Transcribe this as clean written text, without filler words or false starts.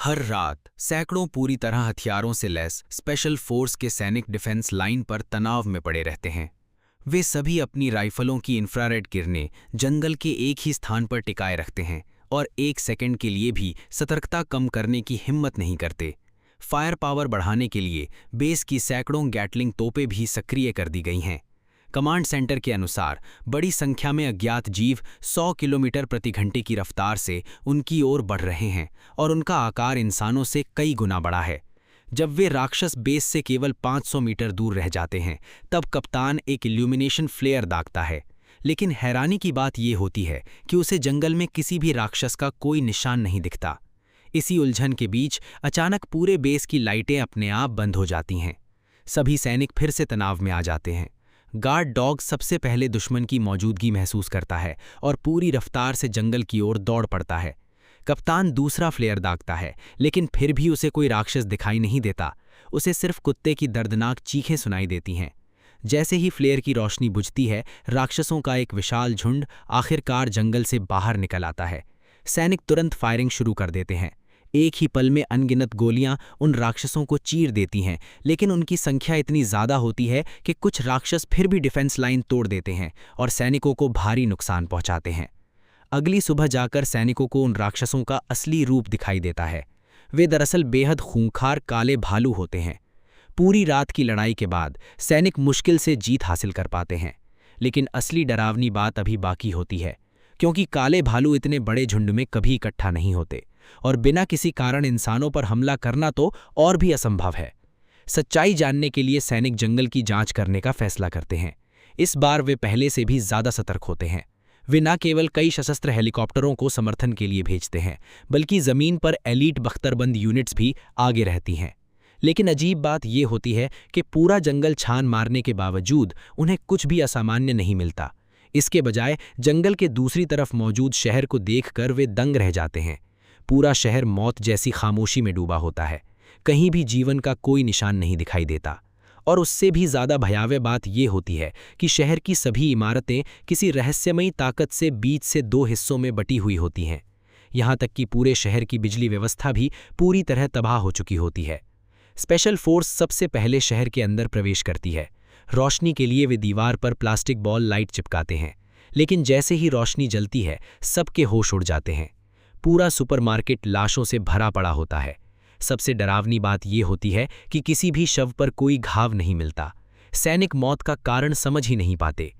हर रात सैकड़ों पूरी तरह हथियारों से लैस स्पेशल फोर्स के सैनिक डिफेंस लाइन पर तनाव में पड़े रहते हैं। वे सभी अपनी राइफलों की इंफ्रारेड किरणें जंगल के एक ही स्थान पर टिकाए रखते हैं और एक सेकंड के लिए भी सतर्कता कम करने की हिम्मत नहीं करते। फायर पावर बढ़ाने के लिए बेस की सैकड़ों गैटलिंग तोपें भी सक्रिय कर दी गई हैं। कमांड सेंटर के अनुसार बड़ी संख्या में अज्ञात जीव 100 किलोमीटर प्रति घंटे की रफ्तार से उनकी ओर बढ़ रहे हैं और उनका आकार इंसानों से कई गुना बड़ा है। जब वे राक्षस बेस से केवल 500 मीटर दूर रह जाते हैं तब कप्तान एक इल्यूमिनेशन फ्लेयर दागता है। लेकिन हैरानी की बात यह होती है कि उसे जंगल में किसी भी राक्षस का कोई निशान नहीं दिखता। इसी उलझन के बीच अचानक पूरे बेस की लाइटें अपने आप बंद हो जाती हैं। सभी सैनिक फिर से तनाव में आ जाते हैं। गार्ड डॉग सबसे पहले दुश्मन की मौजूदगी महसूस करता है और पूरी रफ्तार से जंगल की ओर दौड़ पड़ता है। कप्तान दूसरा फ्लेयर दागता है, लेकिन फिर भी उसे कोई राक्षस दिखाई नहीं देता। उसे सिर्फ कुत्ते की दर्दनाक चीखें सुनाई देती हैं। जैसे ही फ्लेयर की रोशनी बुझती है, राक्षसों का एक विशाल झुंड आखिरकार जंगल से बाहर निकल आता है। सैनिक तुरंत फायरिंग शुरू कर देते हैं। एक ही पल में अनगिनत गोलियां उन राक्षसों को चीर देती हैं, लेकिन उनकी संख्या इतनी ज़्यादा होती है कि कुछ राक्षस फिर भी डिफेंस लाइन तोड़ देते हैं और सैनिकों को भारी नुकसान पहुंचाते हैं। अगली सुबह जाकर सैनिकों को उन राक्षसों का असली रूप दिखाई देता है। वे दरअसल बेहद खूंखार काले भालू होते हैं। पूरी रात की लड़ाई के बाद सैनिक मुश्किल से जीत हासिल कर पाते हैं, लेकिन असली डरावनी बात अभी बाकी होती है, क्योंकि काले भालू इतने बड़े झुंड में कभी इकट्ठा नहीं होते और बिना किसी कारण इंसानों पर हमला करना तो और भी असंभव है। सच्चाई जानने के लिए सैनिक जंगल की जांच करने का फैसला करते हैं। इस बार वे पहले से भी ज्यादा सतर्क होते हैं। वे न केवल कई सशस्त्र हेलीकॉप्टरों को समर्थन के लिए भेजते हैं, बल्कि जमीन पर एलीट बख्तरबंद यूनिट्स भी आगे रहती हैं। लेकिन अजीब बात यह होती है कि पूरा जंगल छान मारने के बावजूद उन्हें कुछ भी असामान्य नहीं मिलता। इसके बजाय जंगल के दूसरी तरफ मौजूद शहर को देखकर वे दंग रह जाते हैं। पूरा शहर मौत जैसी खामोशी में डूबा होता है। कहीं भी जीवन का कोई निशान नहीं दिखाई देता। और उससे भी ज़्यादा भयावह बात यह होती है कि शहर की सभी इमारतें किसी रहस्यमयी ताकत से बीच से दो हिस्सों में बटी हुई होती हैं। यहाँ तक कि पूरे शहर की बिजली व्यवस्था भी पूरी तरह तबाह हो चुकी होती है। स्पेशल फोर्स सबसे पहले शहर के अंदर प्रवेश करती है। रोशनी के लिए वे दीवार पर प्लास्टिक बॉल लाइट चिपकाते हैं, लेकिन जैसे ही रोशनी जलती है सबके होश उड़ जाते हैं। पूरा सुपरमार्केट लाशों से भरा पड़ा होता है। सबसे डरावनी बात यह होती है कि किसी भी शव पर कोई घाव नहीं मिलता। सैनिक मौत का कारण समझ ही नहीं पाते।